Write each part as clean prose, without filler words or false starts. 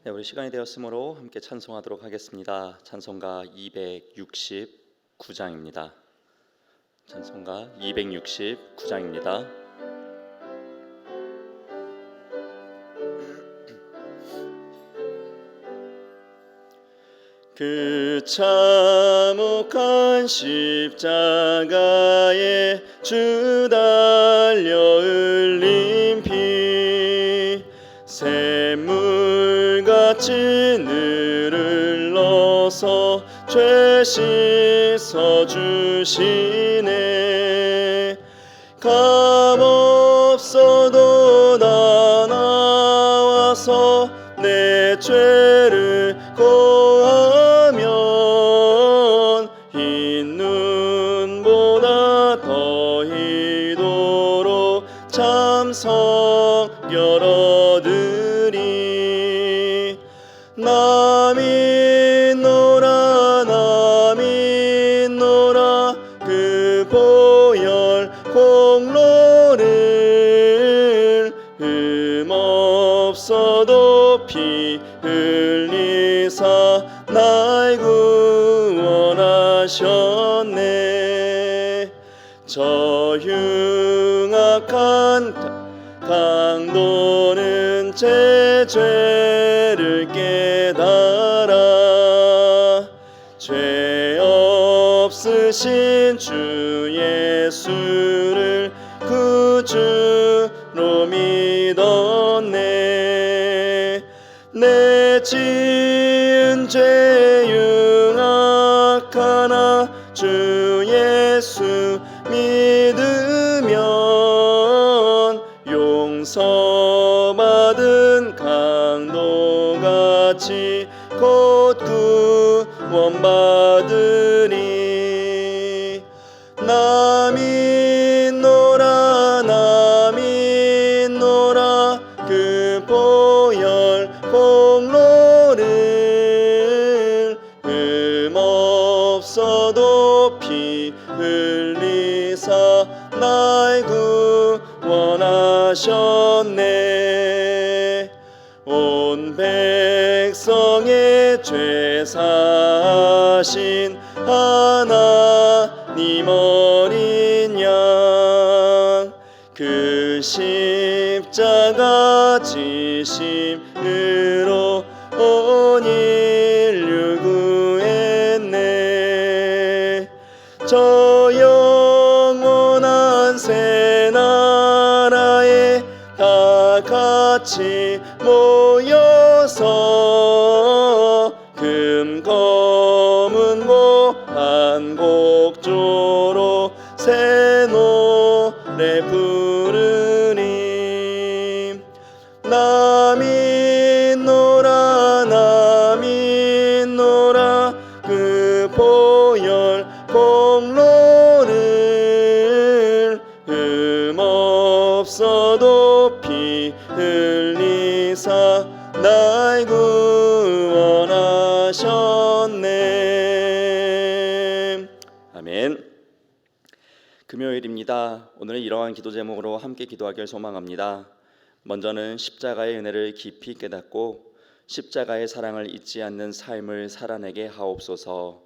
네, 우리 시간이 되었으므로 함께 찬송하도록 하겠습니다. 찬송가 269장입니다. 찬송가 269장입니다. 그 참혹한 십자가에 주 달려 흘린 피 샘물같이 늘을 넣어서 죄 씻어주시네. 값없어도 나 나와서 내 죄를 고하면 흰 눈보다 더 희도록 참석 열어드리. 나 믿노라 그 보혈 공로를 흠없어도 피 흘리사 날 구원하셨네. 저 흉악한 강도는 제 죄를 깨달아 죄 없으신 주 예수를 구주로 믿었네. 내 지은 죄 흉악하나 주 예수 믿으면 용서받은 강도같이 곧 구원받으리. 나 믿노라 그 보혈 공로를 흠없어도 피 흘리사 날 구원하셨네. 온 백성의 죄 사신 하나님 어린 양 그 십자가 지심으로 온 인류 구했네. 저 영원한 새 나라에 다 같이 모여서 금 검은 고 한 곡조로 새 노래 부르니. 나 믿노라 그 보혈 공로를 흠없어도 피 흘리사 날 구원하셨네. 아멘. 금요일입니다. 오늘은 이러한 기도 제목으로 함께 기도하길 소망합니다. 먼저는 십자가의 은혜를 깊이 깨닫고 십자가의 사랑을 잊지 않는 삶을 살아내게 하옵소서.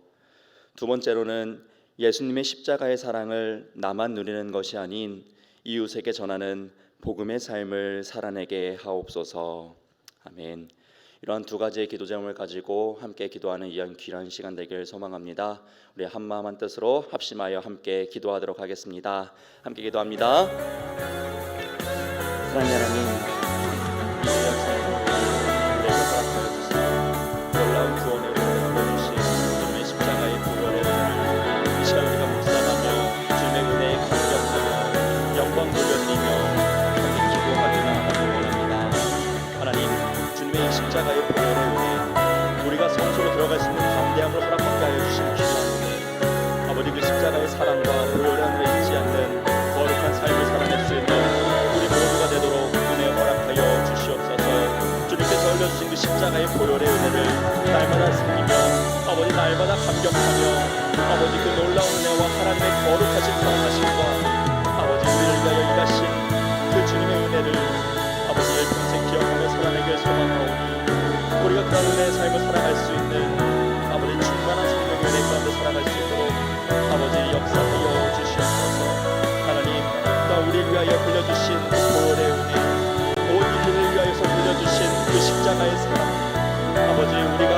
두 번째로는 예수님의 십자가의 사랑을 나만 누리는 것이 아닌 이웃에게 전하는 복음의 삶을 살아내게 하옵소서. 아멘. 이러한 두 가지의 기도 제목을 가지고 함께 기도하는 귀한 시간 되길 소망합니다. 우리 한마음 한뜻으로 합심하여 함께 기도하도록 하겠습니다. 함께 기도합니다. 사랑하는 하나님, 놀라운 구원의 은혜를 보여주신 주님의 십자가의 보혈의 은혜를 이 시간 우리가 묵상하며 주님의 은혜에 감격하며 영광 돌려드리며 함께 기도하기를 원합니다. 하나님, 주님의 이 십자가의 보혈의 은혜, 우리가 성소로 들어갈 수 있는 담대함을 허락하게 하여 주신 귀한 은혜, 아버지 그 십자가의 사랑과 보혈의 은혜를 잊지 않는 거룩한 삶을 살아낼 수 있는 우리 모두가 되도록 은혜 허락하여 주시옵소서. 주님께서 흘려주신 그 십자가의 보혈의 은혜를 날마다 섬기며 아버지 날마다 감격하며 아버지 그 놀라운 은혜와 하나님의 거룩하신 사랑하심과 아버지 우리를 위하여 일하신 그 주님의 은혜를 아버지 평생 기억하며 살아내길 소망하오니 우리 그 십자가의 사랑, 아버지 우리가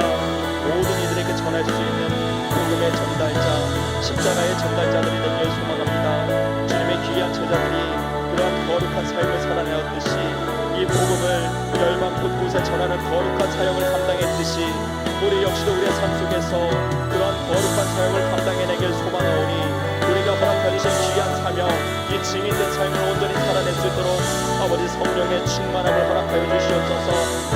모든 이들에게 전할 수 있는 복음의 전달자, 십자가의 전달자들이 되길 소망합니다. 주님의 귀한 제자들이 그러한 거룩한 삶을 살아내었듯이 이 복음을 열방 곳곳에 전하는 거룩한 사역을 감당했듯이 우리 역시도 우리의 삶 속에서 그러한 거룩한 사역을 감당해내길 소망하오니 우리가 허락해 주신 귀한 사명, 이 증인된 삶을 온전히 살아낼 수 있도록 아버지 성령의 충만함을 허락하여 주시옵소서.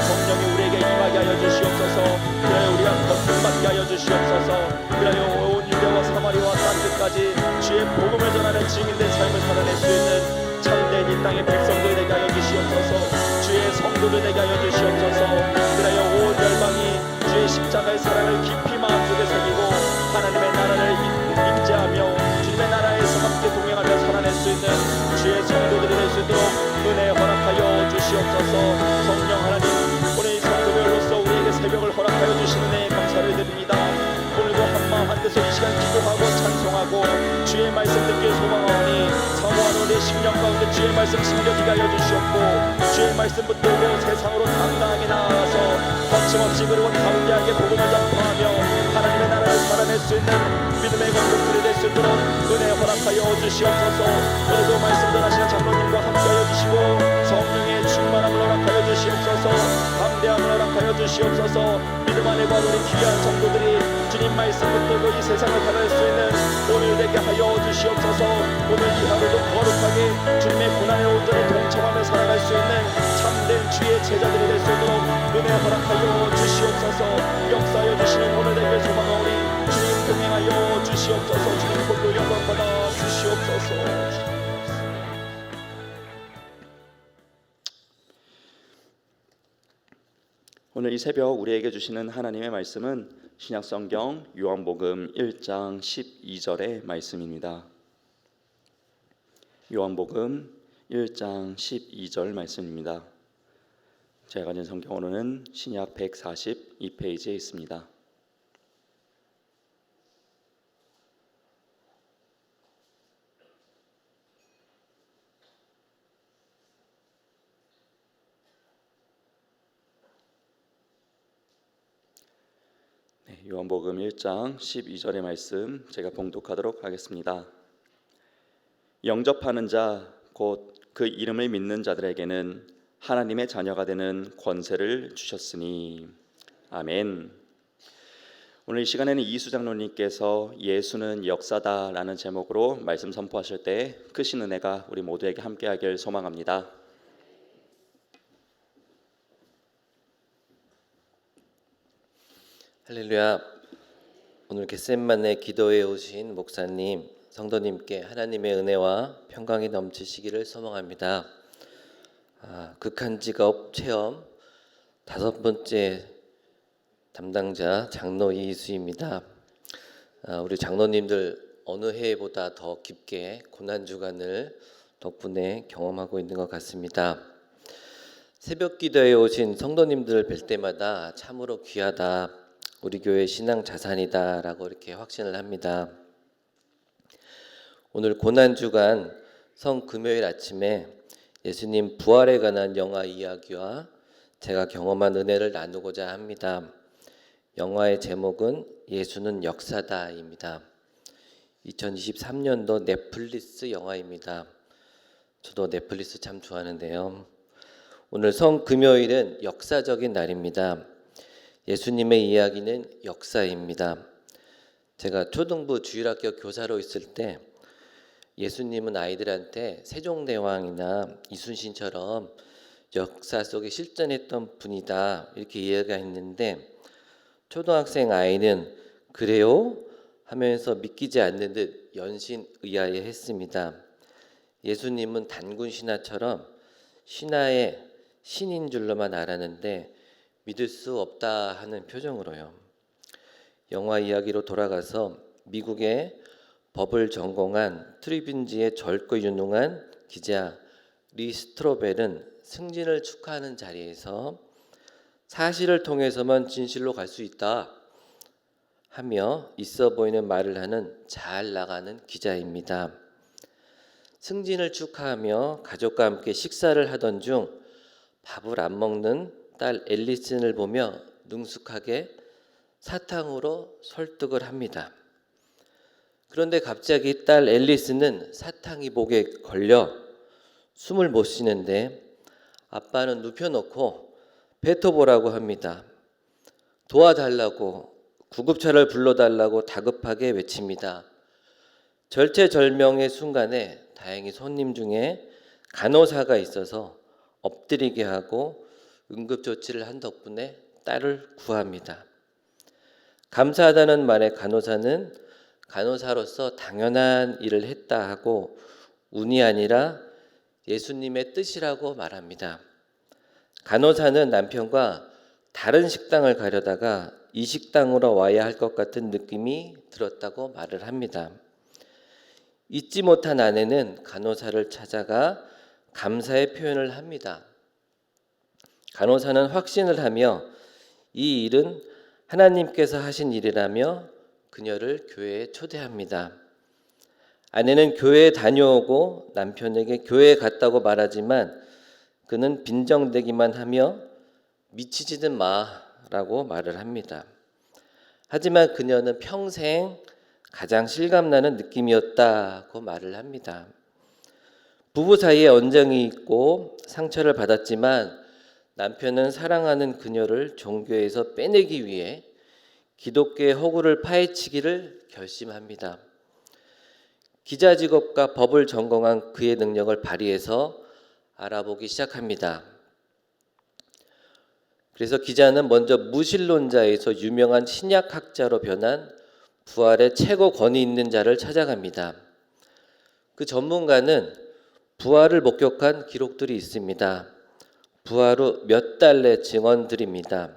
성령이 우리에게 임하게 하여 주시옵소서. 그래야 우리가 거듭받게 하여 주시옵소서. 그래야 온 유대와 사마리아와 땅 끝까지 주의 복음을 전하는 증인된 삶을 살아낼 수 있는 참된 이 땅의 백성들 되게 하여 주시옵소서. 주의 성도들 되게 하여 주시옵소서. 그래야 온 열방이 주의 십자가의 사랑을 깊이 마음속에 새기고 하나님의 나라를 임재하며 주님의 나라에서 함께 동행하며 살아낼 수 있는 주의 성도들이 될 수 있도록 은혜 허락하여 주시옵소서. 성령 하나님, 오늘 이 성도별로서 우리에게 새벽을 허락하여 주시는 은혜에 감사를 드립니다. 오늘도 한마음 한뜻으로 이 시간 기도하고 찬송하고 주의 말씀 듣길 소망하오니 사모하는 우리의 심령 가운데 주의 말씀 심겨지게 하여 주시옵고 주의 말씀 붙들고 세상으로 당당하게 나아가서 거침없이 그리고 담대하게 복음을 전파하며 하나님의 나라를 살아낼 수 있는 믿음의 공동체를 될 수 있도록 은혜 허락하여 주시옵소서. 오늘도 말씀 전하시는 장로님과 함께하여 주시고 성령의 충만함을 허락하여 주시옵소서. 담대함을 허락하여 주시옵소서. 믿음 안에 바로 우리 귀한 성도들이 주님 말씀 붙들고 이 세상을 살아낼 수 있는 오늘 되게 하여 주시옵소서. 오늘 이 하루도 거룩하게 주님의 고난에 온전히 동참하며 살아갈 수 있는 참된 주의 제자들이 될 수 있도록 은혜 허락하여 주시옵소서. 역사하여 주시는 오늘 되길 소망하오니 주님 동행하여 주시옵소서. 주님 홀로 영광 받아 주시옵소서. 오늘 이 새벽 우리에게 주시는 하나님의 말씀은 신약성경 요한복음 1장 12절의 말씀입니다. 요한복음 1장 12절 말씀입니다. 제가 가진 성경으로는 신약 142페이지에 있습니다. 요한복음 1장 12절의 말씀 제가 봉독하도록 하겠습니다. 영접하는 자 곧 그 이름을 믿는 자들에게는 하나님의 자녀가 되는 권세를 주셨으니 아멘. 오늘 이 시간에는 이수 장로님께서 예수는 역사다라는 제목으로 말씀 선포하실 때 크신 은혜가 우리 모두에게 함께하길 소망합니다. 할렐루야. 오늘 겟셋만의 기도에 오신 목사님, 성도님께 하나님의 은혜와 평강이 넘치시기를 소망합니다. 극한 직업 체험 5번째 담당자 장로 이수입니다. 우리 장로님들 어느 해보다 더 깊게 고난주간을 덕분에 경험하고 있는 것 같습니다. 새벽 기도에 오신 성도님들을 뵐 때마다 참으로 귀하다, 우리 교회 신앙 자산이다 라고 이렇게 확신을 합니다. 오늘 고난주간 성금요일 아침에 예수님 부활에 관한 영화 이야기와 제가 경험한 은혜를 나누고자 합니다. 영화의 제목은 예수는 역사다입니다. 2023년도 넷플릭스 영화입니다. 저도 넷플릭스 참 좋아하는데요. 오늘 성금요일은 역사적인 날입니다. 예수님의 이야기는 역사입니다. 제가 초등부 주일학교 교사로 있을 때 예수님은 아이들한테 세종대왕이나 이순신처럼 역사 속에 실존했던 분이다 이렇게 이야기했는데 초등학생 아이는 그래요? 하면서 믿기지 않는 듯 연신의아해 했습니다. 예수님은 단군 신하처럼 신하의 신인 줄로만 알았는데 믿을 수 없다 하는 표정으로요. 영화 이야기로 돌아가서 미국의 법을 전공한 트리빈지의 젊고 유능한 기자 리 스트로벨은 승진을 축하하는 자리에서 사실을 통해서만 진실로 갈 수 있다 하며 있어 보이는 말을 하는 잘 나가는 기자입니다. 승진을 축하하며 가족과 함께 식사를 하던 중 밥을 안 먹는 딸 앨리슨을 보며 능숙하게 사탕으로 설득을 합니다. 그런데 갑자기 딸 앨리슨은 사탕이 목에 걸려 숨을 못 쉬는데 아빠는 눕혀놓고 뱉어보라고 합니다. 도와달라고, 구급차를 불러달라고 다급하게 외칩니다. 절체절명의 순간에 다행히 손님 중에 간호사가 있어서 엎드리게 하고 응급조치를 한 덕분에 딸을 구합니다. 감사하다는 말에 간호사는 간호사로서 당연한 일을 했다 하고 운이 아니라 예수님의 뜻이라고 말합니다. 간호사는 남편과 다른 식당을 가려다가 이 식당으로 와야 할 것 같은 느낌이 들었다고 말을 합니다. 잊지 못한 아내는 간호사를 찾아가 감사의 표현을 합니다. 간호사는 확신을 하며 이 일은 하나님께서 하신 일이라며 그녀를 교회에 초대합니다. 아내는 교회에 다녀오고 남편에게 교회에 갔다고 말하지만 그는 빈정대기만 하며 미치지는 마라고 말을 합니다. 하지만 그녀는 평생 가장 실감나는 느낌이었다고 말을 합니다. 부부 사이에 언쟁이 있고 상처를 받았지만 남편은 사랑하는 그녀를 종교에서 빼내기 위해 기독교의 허구를 파헤치기를 결심합니다. 기자 직업과 법을 전공한 그의 능력을 발휘해서 알아보기 시작합니다. 그래서 기자는 먼저 무신론자에서 유명한 신약학자로 변한 부활의 최고 권위 있는 자를 찾아갑니다. 그 전문가는 부활을 목격한 기록들이 있습니다. 부활 후 몇 달의 증언들입니다.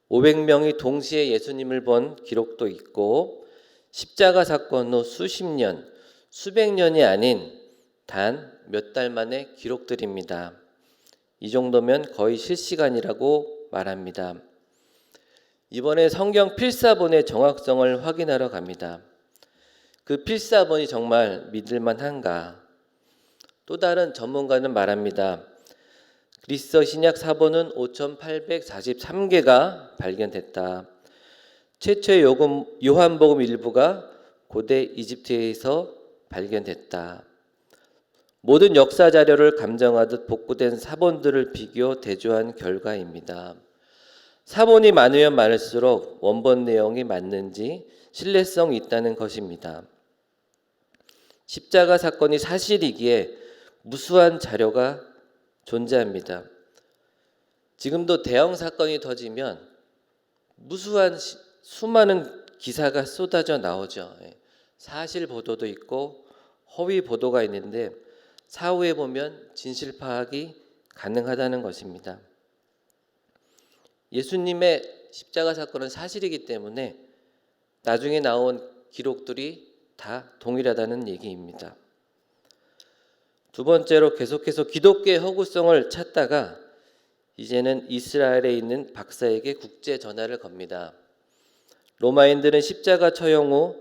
500명이 동시에 예수님을 본 기록도 있고 십자가 사건 후 수십 년, 수백 년이 아닌 단 몇 달 만의 기록들입니다. 이 정도면 거의 실시간이라고 말합니다. 이번에 성경 필사본의 정확성을 확인하러 갑니다. 그 필사본이 정말 믿을만한가? 또 다른 전문가는 말합니다. 그리스 신약 사본은 5,843개가 발견됐다. 최초의 요한복음 일부가 고대 이집트에서 발견됐다. 모든 역사 자료를 감정하듯 복구된 사본들을 비교 대조한 결과입니다. 사본이 많으면 많을수록 원본 내용이 맞는지 신뢰성이 있다는 것입니다. 십자가 사건이 사실이기에 무수한 자료가 존재합니다. 지금도 대형 사건이 터지면 무수한 수많은 기사가 쏟아져 나오죠. 사실 보도도 있고 허위 보도가 있는데 사후에 보면 진실 파악이 가능하다는 것입니다. 예수님의 십자가 사건은 사실이기 때문에 나중에 나온 기록들이 다 동일하다는 얘기입니다. 두 번째로 계속해서 기독교의 허구성을 찾다가 이제는 이스라엘에 있는 박사에게 국제 전화를 겁니다. 로마인들은 십자가 처형 후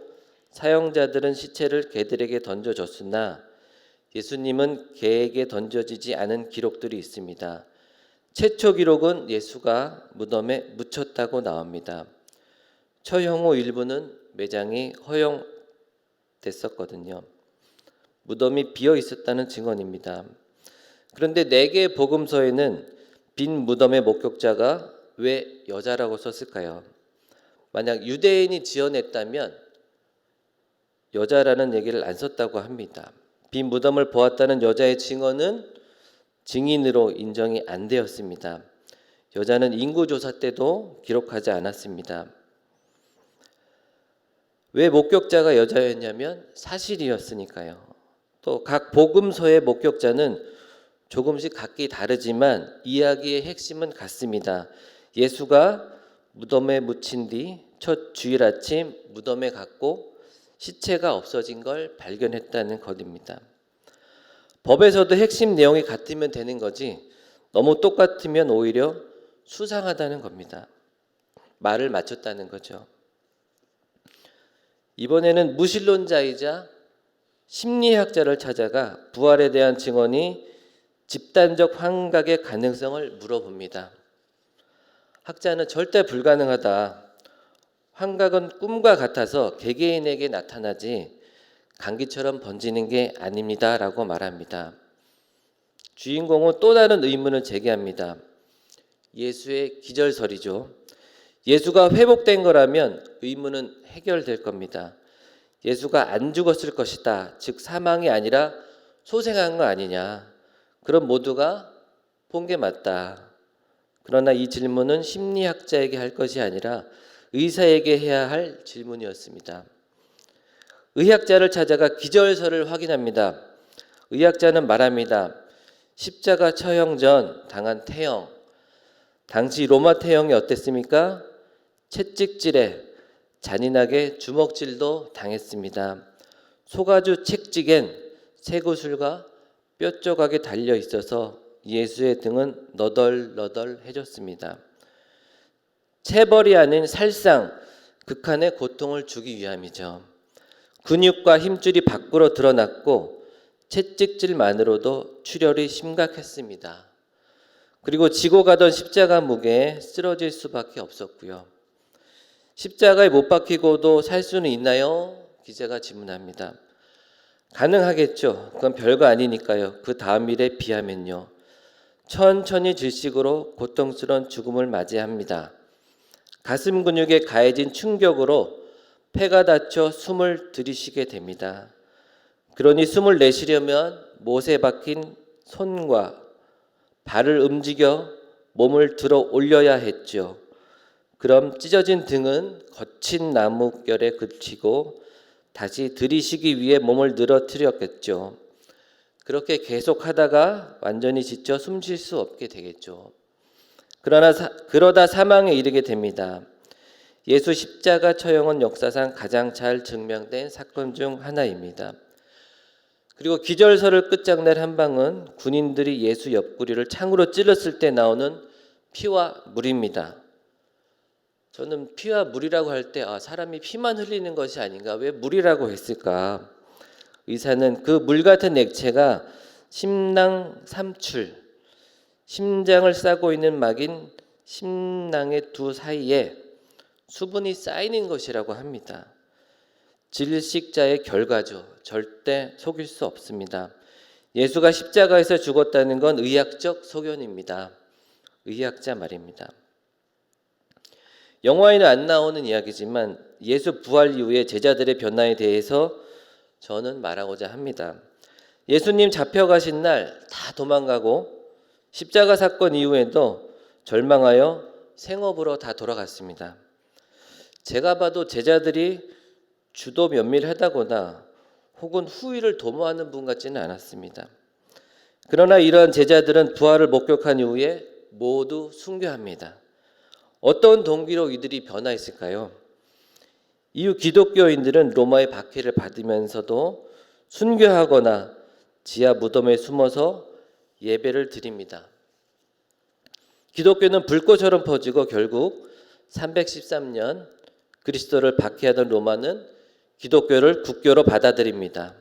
사형자들은 시체를 개들에게 던져줬으나 예수님은 개에게 던져지지 않은 기록들이 있습니다. 최초 기록은 예수가 무덤에 묻혔다고 나옵니다. 처형 후 일부는 매장이 허용됐었거든요. 무덤이 비어 있었다는 증언입니다. 그런데 4개의 복음서에는 빈 무덤의 목격자가 왜 여자라고 썼을까요? 만약 유대인이 지어냈다면 여자라는 얘기를 안 썼다고 합니다. 빈 무덤을 보았다는 여자의 증언은 증인으로 인정이 안 되었습니다. 여자는 인구조사 때도 기록하지 않았습니다. 왜 목격자가 여자였냐면 사실이었으니까요. 또 각 복음서의 목격자는 조금씩 각기 다르지만 이야기의 핵심은 같습니다. 예수가 무덤에 묻힌 뒤 첫 주일 아침 무덤에 갔고 시체가 없어진 걸 발견했다는 것입니다. 법에서도 핵심 내용이 같으면 되는 거지 너무 똑같으면 오히려 수상하다는 겁니다. 말을 맞췄다는 거죠. 이번에는 무신론자이자 심리학자를 찾아가 부활에 대한 증언이 집단적 환각의 가능성을 물어봅니다. 학자는 절대 불가능하다. 환각은 꿈과 같아서 개개인에게 나타나지 감기처럼 번지는 게 아닙니다. 라고 말합니다. 주인공은 또 다른 의문을 제기합니다. 예수의 기절설이죠. 예수가 회복된 거라면 의문은 해결될 겁니다. 예수가 안 죽었을 것이다. 즉 사망이 아니라 소생한 거 아니냐. 그럼 모두가 본 게 맞다. 그러나 이 질문은 심리학자에게 할 것이 아니라 의사에게 해야 할 질문이었습니다. 의학자를 찾아가 기절설을 확인합니다. 의학자는 말합니다. 십자가 처형 전 당한 태형. 당시 로마 태형이 어땠습니까? 채찍질에 잔인하게 주먹질도 당했습니다. 소가죽 채찍엔 쇠구슬과 뼈 조각이 달려 있어서 예수의 등은 너덜너덜해졌습니다. 체벌이 아닌 살상, 극한의 고통을 주기 위함이죠. 근육과 힘줄이 밖으로 드러났고 채찍질만으로도 출혈이 심각했습니다. 그리고 지고 가던 십자가 무게에 쓰러질 수밖에 없었고요. 십자가에 못 박히고도 살 수는 있나요? 기자가 질문합니다. 가능하겠죠. 그건 별거 아니니까요. 그 다음 일에 비하면요. 천천히 질식으로 고통스러운 죽음을 맞이합니다. 가슴 근육에 가해진 충격으로 폐가 닫혀 숨을 들이쉬게 됩니다. 그러니 숨을 내쉬려면 못에 박힌 손과 발을 움직여 몸을 들어 올려야 했죠. 그럼 찢어진 등은 거친 나뭇결에 그치고 다시 들이쉬기 위해 몸을 늘어뜨렸겠죠. 그렇게 계속하다가 완전히 지쳐 숨 쉴 수 없게 되겠죠. 그러다 사망에 이르게 됩니다. 예수 십자가 처형은 역사상 가장 잘 증명된 사건 중 하나입니다. 그리고 기절설을 끝장낼 한 방은 군인들이 예수 옆구리를 창으로 찔렀을 때 나오는 피와 물입니다. 저는 피와 물이라고 할 때 사람이 피만 흘리는 것이 아닌가, 왜 물이라고 했을까? 의사는 그 물 같은 액체가 심낭 삼출, 심장을 싸고 있는 막인 심낭의 두 사이에 수분이 쌓이는 것이라고 합니다. 질식자의 결과죠. 절대 속일 수 없습니다. 예수가 십자가에서 죽었다는 건 의학적 소견입니다. 의학자 말입니다. 영화에는 안 나오는 이야기지만 예수 부활 이후의 제자들의 변화에 대해서 저는 말하고자 합니다. 예수님 잡혀가신 날 다 도망가고 십자가 사건 이후에도 절망하여 생업으로 다 돌아갔습니다. 제가 봐도 제자들이 주도 면밀하다거나 혹은 후위를 도모하는 분 같지는 않았습니다. 그러나 이러한 제자들은 부활을 목격한 이후에 모두 순교합니다. 어떤 동기로 이들이 변화했을까요? 이후 기독교인들은 로마의 박해를 받으면서도 순교하거나 지하 무덤에 숨어서 예배를 드립니다. 기독교는 불꽃처럼 퍼지고 결국 313년 그리스도를 박해하던 로마는 기독교를 국교로 받아들입니다.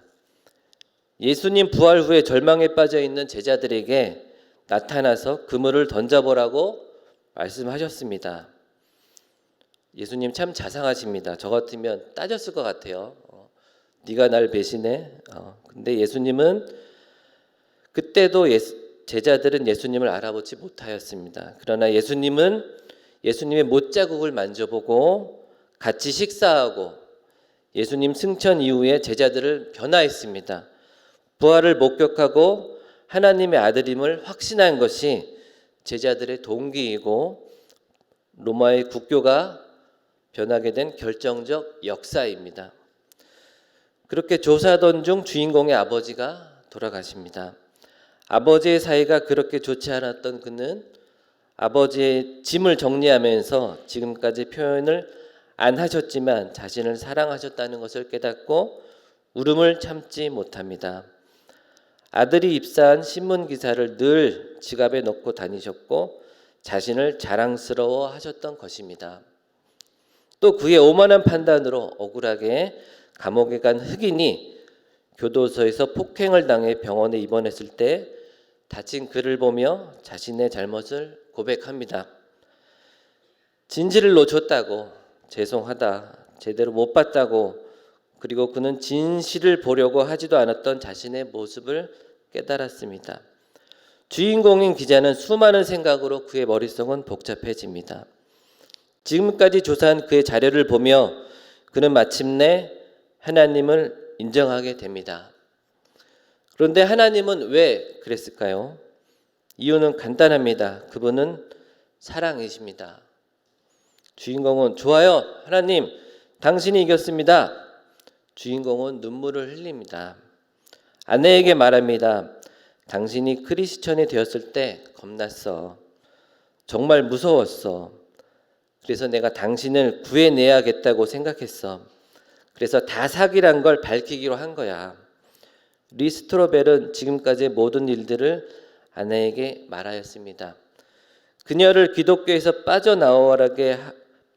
예수님 부활 후에 절망에 빠져 있는 제자들에게 나타나서 그물을 던져보라고 말씀하셨습니다. 예수님 참 자상하십니다. 저 같으면 따졌을 것 같아요. 네가 날 배신해. 근데 예수님은 그때도 제자들은 예수님을 알아보지 못하였습니다. 그러나 예수님은 예수님의 못자국을 만져보고 같이 식사하고 예수님 승천 이후에 제자들을 변화했습니다. 부활을 목격하고 하나님의 아들임을 확신한 것이 제자들의 동기이고 로마의 국교가 변하게 된 결정적 역사입니다. 그렇게 조사하던 중 주인공의 아버지가 돌아가십니다. 아버지의 사이가 그렇게 좋지 않았던 그는 아버지의 짐을 정리하면서 지금까지 표현을 안 하셨지만 자신을 사랑하셨다는 것을 깨닫고 울음을 참지 못합니다. 아들이 입사한 신문 기사를 늘 지갑에 넣고 다니셨고 자신을 자랑스러워 하셨던 것입니다. 또 그의 오만한 판단으로 억울하게 감옥에 간 흑인이 교도소에서 폭행을 당해 병원에 입원했을 때 다친 그를 보며 자신의 잘못을 고백합니다. 진실을 놓쳤다고, 죄송하다, 제대로 못 봤다고, 그리고 그는 진실을 보려고 하지도 않았던 자신의 모습을 깨달았습니다. 주인공인 기자는 수많은 생각으로 그의 머릿속은 복잡해집니다. 지금까지 조사한 그의 자료를 보며 그는 마침내 하나님을 인정하게 됩니다. 그런데 하나님은 왜 그랬을까요? 이유는 간단합니다. 그분은 사랑이십니다. 주인공은 좋아요, 하나님, 당신이 이겼습니다. 주인공은 눈물을 흘립니다. 아내에게 말합니다. 당신이 크리스천이 되었을 때 겁났어. 정말 무서웠어. 그래서 내가 당신을 구해내야겠다고 생각했어. 그래서 다 사기란 걸 밝히기로 한 거야. 리 스트로벨은 지금까지의 모든 일들을 아내에게 말하였습니다. 그녀를 기독교에서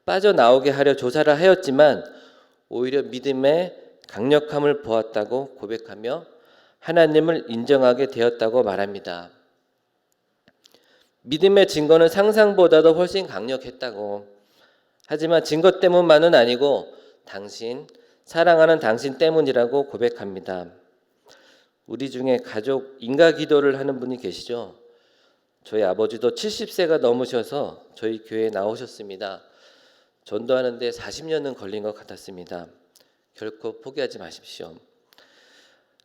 빠져나오게 하려 조사를 하였지만 오히려 믿음의 강력함을 보았다고 고백하며 하나님을 인정하게 되었다고 말합니다. 믿음의 증거는 상상보다도 훨씬 강력했다고. 하지만 증거 때문만은 아니고 사랑하는 당신 때문이라고 고백합니다. 우리 중에 가족 인가기도를 하는 분이 계시죠? 저희 아버지도 70세가 넘으셔서 저희 교회에 나오셨습니다. 전도하는데 40년은 걸린 것 같았습니다. 결코 포기하지 마십시오.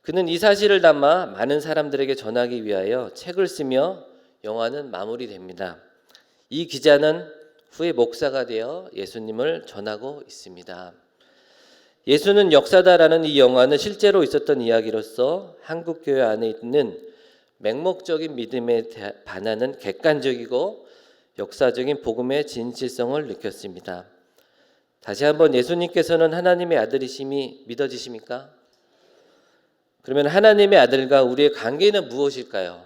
그는 이 사실을 담아 많은 사람들에게 전하기 위하여 책을 쓰며 영화는 마무리됩니다. 이 기자는 후에 목사가 되어 예수님을 전하고 있습니다. 예수는 역사다라는 이 영화는 실제로 있었던 이야기로서 한국 교회 안에 있는 맹목적인 믿음에 반하는 객관적이고 역사적인 복음의 진실성을 느꼈습니다. 다시 한번 예수님께서는 하나님의 아들이심이 믿어지십니까? 그러면 하나님의 아들과 우리의 관계는 무엇일까요?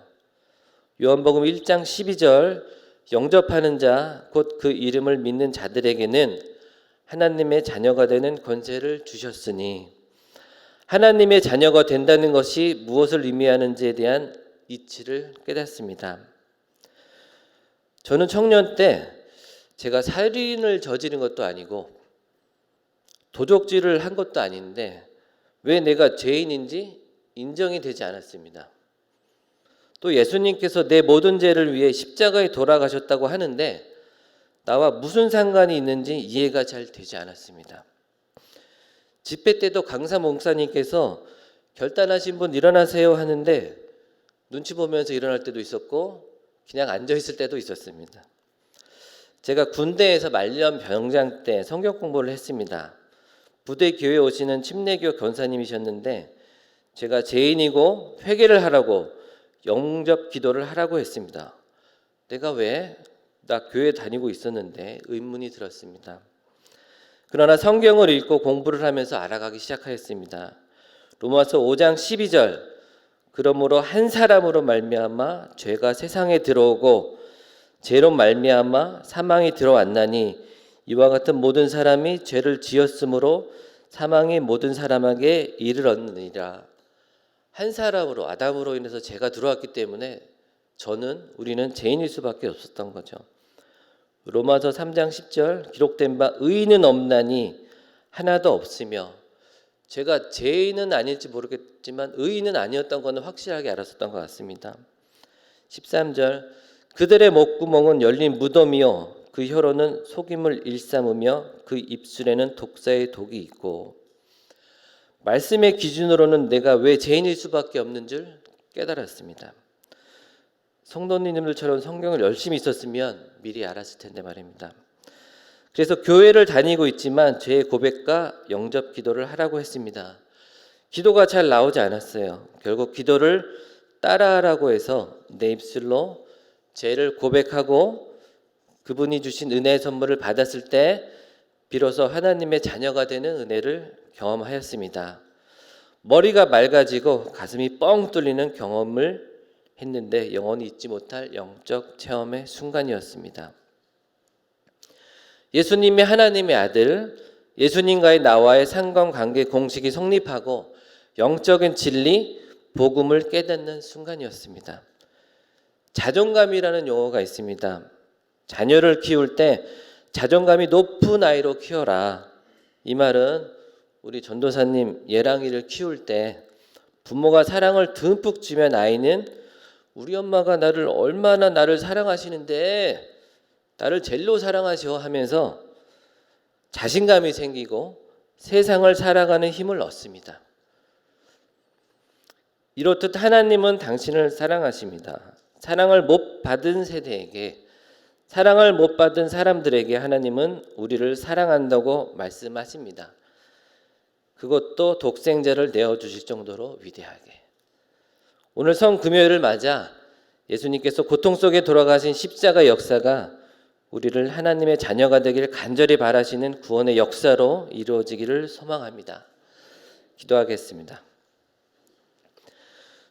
요한복음 1장 12절 영접하는 자 곧 그 이름을 믿는 자들에게는 하나님의 자녀가 되는 권세를 주셨으니, 하나님의 자녀가 된다는 것이 무엇을 의미하는지에 대한 이치를 깨닫습니다. 저는 청년 때 제가 살인을 저지른 것도 아니고 도적질을 한 것도 아닌데 왜 내가 죄인인지 인정이 되지 않았습니다. 또 예수님께서 내 모든 죄를 위해 십자가에 돌아가셨다고 하는데 나와 무슨 상관이 있는지 이해가 잘 되지 않았습니다. 집회 때도 강사 목사님께서 결단하신 분 일어나세요 하는데 눈치 보면서 일어날 때도 있었고 그냥 앉아 있을 때도 있었습니다. 제가 군대에서 말년 병장 때 성경 공부를 했습니다. 부대 교회에 오시는 침례교 권사님이셨는데 제가 죄인이고 회개를 하라고 영접 기도를 하라고 했습니다. 내가 왜? 나 교회 다니고 있었는데 의문이 들었습니다. 그러나 성경을 읽고 공부를 하면서 알아가기 시작하였습니다. 로마서 5장 12절 그러므로 한 사람으로 말미암아 죄가 세상에 들어오고 죄로 말미암아 사망이 들어왔나니 이와 같은 모든 사람이 죄를 지었으므로 사망이 모든 사람에게 이르렀느니라. 한 사람으로 아담으로 인해서 죄가 들어왔기 때문에 우리는 죄인일 수밖에 없었던 거죠. 로마서 3장 10절 기록된 바 의인은 없나니 하나도 없으며, 제가 죄인은 아닐지 모르겠지만 의인은 아니었던 것은 확실하게 알았었던 것 같습니다. 13절 그들의 목구멍은 열린 무덤이요 그 혀로는 속임을 일삼으며 그 입술에는 독사의 독이 있고. 말씀의 기준으로는 내가 왜 죄인일 수밖에 없는 줄 깨달았습니다. 성도님들처럼 성경을 열심히 썼으면 미리 알았을 텐데 말입니다. 그래서 교회를 다니고 있지만 죄의 고백과 영접 기도를 하라고 했습니다. 기도가 잘 나오지 않았어요. 결국 기도를 따라하라고 해서 내 입술로 죄를 고백하고 그분이 주신 은혜의 선물을 받았을 때 비로소 하나님의 자녀가 되는 은혜를 경험하였습니다. 머리가 맑아지고 가슴이 뻥 뚫리는 경험을 했는데 영원히 잊지 못할 영적 체험의 순간이었습니다. 예수님이 하나님의 아들, 예수님과의 나와의 상관관계 공식이 성립하고 영적인 진리, 복음을 깨닫는 순간이었습니다. 자존감이라는 용어가 있습니다. 자녀를 키울 때 자존감이 높은 아이로 키워라. 이 말은 우리 전도사님 예랑이를 키울 때 부모가 사랑을 듬뿍 주면 아이는 우리 엄마가 나를 얼마나 나를 사랑하시는데 나를 젤로 사랑하셔 하면서 자신감이 생기고 세상을 살아가는 힘을 얻습니다. 이렇듯 하나님은 당신을 사랑하십니다. 사랑을 못 받은 세대에게, 사랑을 못 받은 사람들에게 하나님은 우리를 사랑한다고 말씀하십니다. 그것도 독생자를 내어주실 정도로 위대하게. 오늘 성금요일을 맞아 예수님께서 고통 속에 돌아가신 십자가 역사가 우리를 하나님의 자녀가 되길 간절히 바라시는 구원의 역사로 이루어지기를 소망합니다. 기도하겠습니다.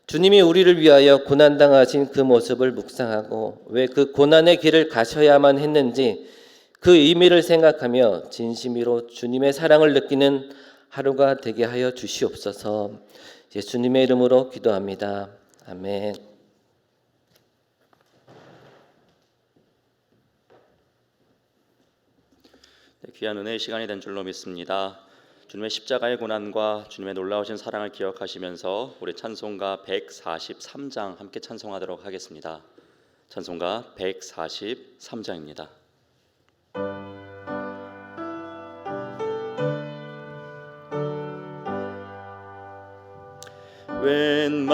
주님이 우리를 위하여 고난당하신 그 모습을 묵상하고 왜 그 고난의 길을 가셔야만 했는지 그 의미를 생각하며 진심으로 주님의 사랑을 느끼는 하루가 되게 하여 주시옵소서. 예수님의 이름으로 기도합니다. 아멘. 귀한 은혜의 시간이 된 줄로 믿습니다. 주님의 십자가의 고난과 주님의 놀라우신 사랑을 기억하시면서 우리 찬송가 143장 함께 찬송하도록 하겠습니다. 찬송가 143장입니다. 웬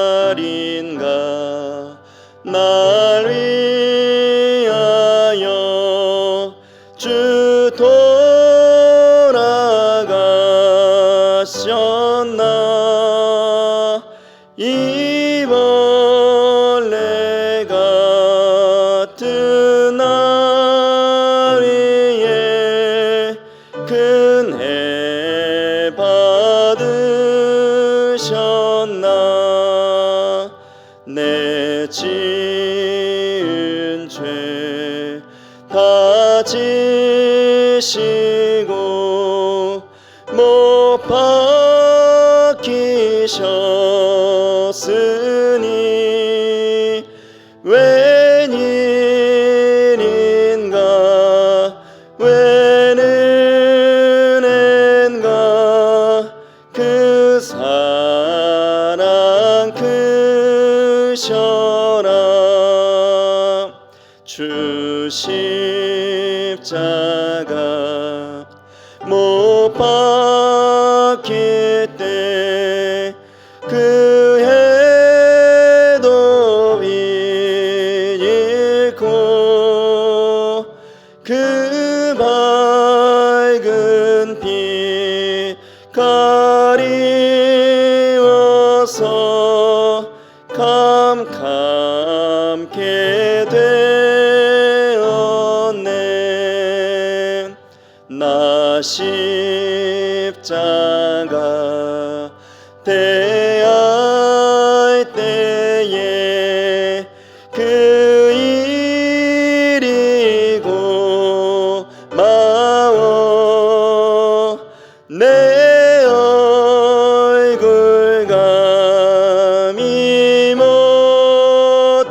말인가 날 위하여 주 돌아가셨나. 이 벌레 같은 날 위에 큰해 받으셨나. 내 지은 죄 다 지시고 못 박히셨으니 웬일인가 웬 은혜인가 그 사랑 크셔라. 주 십자가 못 박힐 때 그 해도 잃고 그 밝은 빛 가리워서 캄캄케 되었네. 나 십자가 대할 때에 그 일이고 마워 내 얼굴 감히 못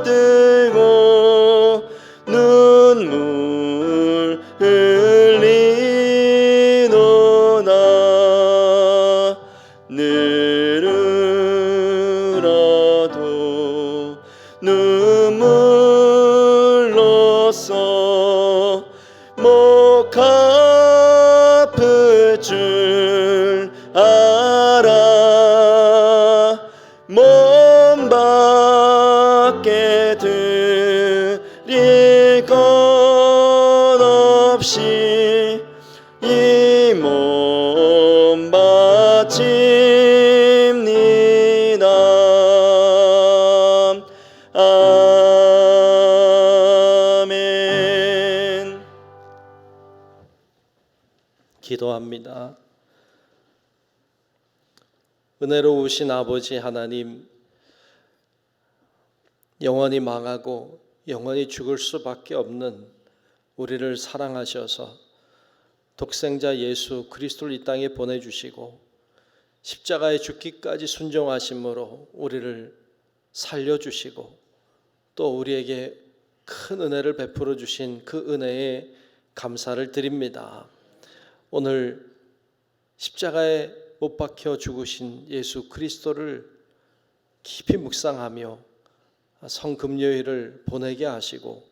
들고 눈물 흘리노다. 늘 울어도 눈물로써 못 갚을 줄 알아. 몸 밖에 드릴 것 없이 이 몸 바칩니다. 아멘. 기도합니다. 은혜로우신 아버지 하나님, 영원히 망하고 영원히 죽을 수밖에 없는 우리를 사랑하셔서 독생자 예수 그리스도를 이 땅에 보내주시고 십자가에 죽기까지 순종하심으로 우리를 살려주시고 또 우리에게 큰 은혜를 베풀어 주신 그 은혜에 감사를 드립니다. 오늘 십자가에 못 박혀 죽으신 예수 그리스도를 깊이 묵상하며 성금요일을 보내게 하시고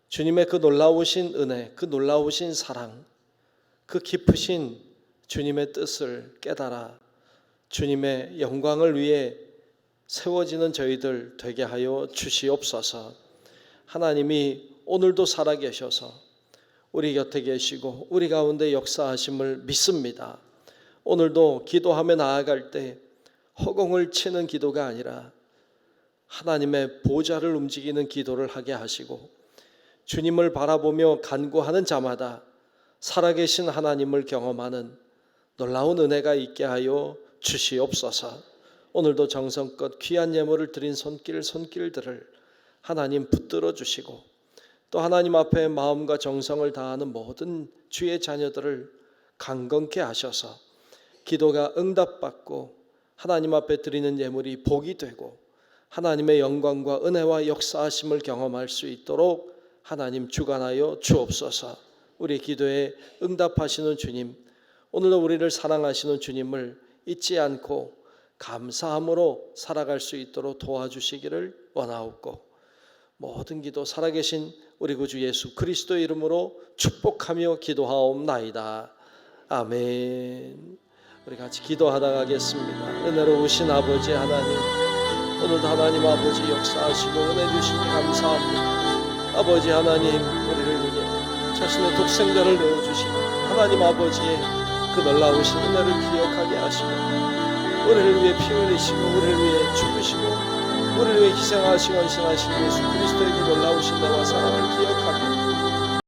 주님의 그 놀라우신 은혜, 그 놀라우신 사랑, 그 깊으신 주님의 뜻을 깨달아 주님의 영광을 위해 세워지는 저희들 되게 하여 주시옵소서. 하나님이 오늘도 살아계셔서 우리 곁에 계시고 우리 가운데 역사하심을 믿습니다. 오늘도 기도하며 나아갈 때 허공을 치는 기도가 아니라 하나님의 보좌를 움직이는 기도를 하게 하시고 주님을 바라보며 간구하는 자마다 살아계신 하나님을 경험하는 놀라운 은혜가 있게 하여 주시옵소서. 오늘도 정성껏 귀한 예물을 드린 손길들을 하나님 붙들어 주시고 또 하나님 앞에 마음과 정성을 다하는 모든 주의 자녀들을 강건케 하셔서 기도가 응답받고 하나님 앞에 드리는 예물이 복이 되고 하나님의 영광과 은혜와 역사하심을 경험할 수 있도록 하나님 주관하여 주옵소서. 우리 기도에 응답하시는 주님, 오늘도 우리를 사랑하시는 주님을 잊지 않고 감사함으로 살아갈 수 있도록 도와주시기를 원하옵고 모든 기도 살아계신 우리 구주 예수 그리스도의 이름으로 축복하며 기도하옵나이다. 아멘. 우리 같이 기도하다 가겠습니다. 은혜로우신 아버지 하나님, 오늘도 하나님 아버지 역사하시고 은혜 주시니 감사합니다. 아버지 하나님, 우리를 위해 자신의 독생자를 내어주신 하나님 아버지의 그 놀라우신 은혜를 기억하게 하시고 우리를 위해 피 흘리시고 우리를 위해 죽으시고 우리를 위해 희생하시고 헌신하신 예수 그리스도의 그 놀라우신 은혜와 사랑을 기억하며